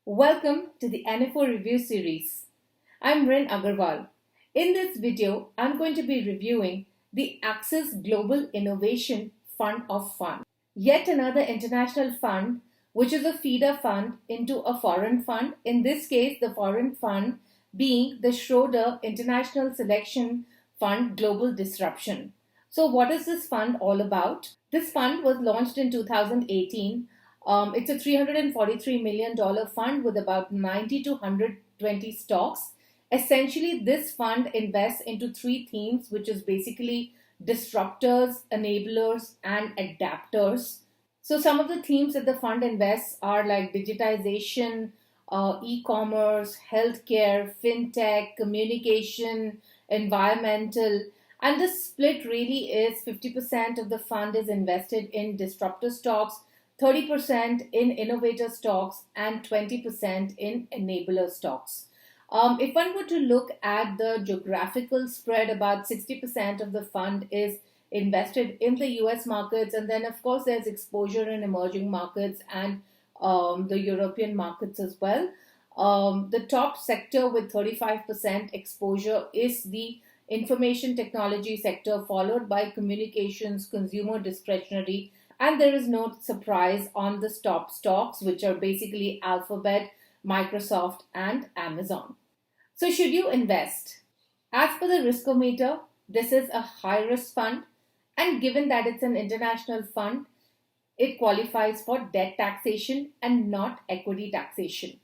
Welcome to the NFO review series. I'm Rin Agarwal. In this video, I'm going to be reviewing the Axis Global Innovation FOF, yet another international fund, which is a feeder fund into a foreign fund. In this case, the foreign fund being the Schroder International Selection Fund Global Disruption. So what is this fund all about? This fund was launched in 2018. It's a $343 million fund with about 90 to 120 stocks. Essentially, this fund invests into three themes, which is basically disruptors, enablers, and adapters. So some of the themes that the fund invests are like digitization, e-commerce, healthcare, fintech, communication, environmental. And the split really is 50% of the fund is invested in disruptor stocks, 30% in innovator stocks, and 20% in enabler stocks. If one were to look at the geographical spread, about 60% of the fund is invested in the US markets, and then, of course, there's exposure in emerging markets and the European markets as well. The top sector with 35% exposure is the information technology sector, followed by communications, consumer discretionary, and there is no surprise on the top stocks, which are basically Alphabet, Microsoft, and Amazon. So should you invest? As per the riskometer, this is a high risk fund, and given that it's an international fund, it qualifies for debt taxation and not equity taxation.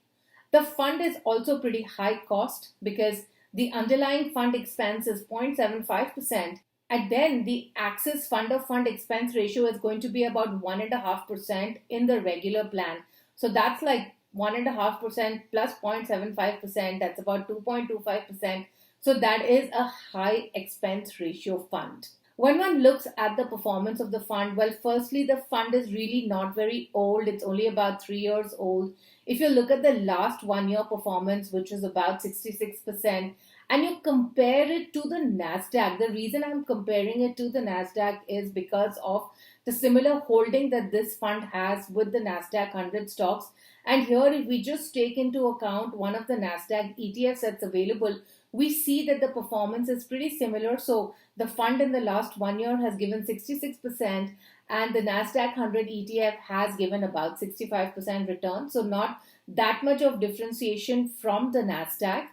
The fund is also pretty high cost because the underlying fund expense is 0.75%, and then the Axis fund of fund expense ratio is going to be about 1.5% in the regular plan. So that's like 1.5% plus 0.75%, that's about 2.25%. So that is a high expense ratio fund. When one looks at the performance of the fund, well, firstly, the fund is really not very old. It's only about 3 years old. If you look at the last 1 year performance, which is about 66%, and you compare it to the NASDAQ, the reason I'm comparing it to the NASDAQ is because of the similar holding that this fund has with the NASDAQ 100 stocks. And here, if we just take into account one of the NASDAQ ETFs that's available, we see that the performance is pretty similar. So the fund in the last 1 year has given 66%, and the NASDAQ 100 ETF has given about 65% return. So not that much of differentiation from the NASDAQ.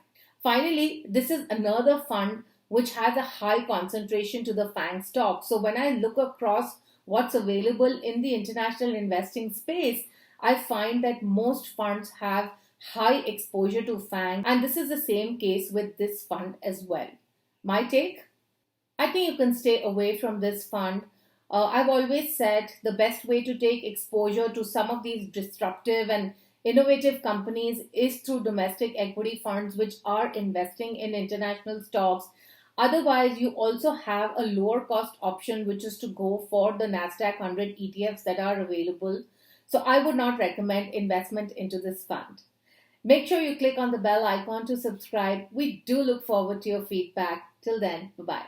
Finally, this is another fund which has a high concentration to the FANG stock. So when I look across what's available in the international investing space, I find that most funds have high exposure to FANG, and this is the same case with this fund as well. My take? I think you can stay away from this fund. I've always said the best way to take exposure to some of these disruptive and innovative companies is through domestic equity funds which are investing in international stocks. Otherwise, you also have a lower cost option, which is to go for the NASDAQ 100 ETFs that are available. So I would not recommend investment into this fund. Make sure you click on the bell icon to subscribe. We do look forward to your feedback. Till then, bye-bye.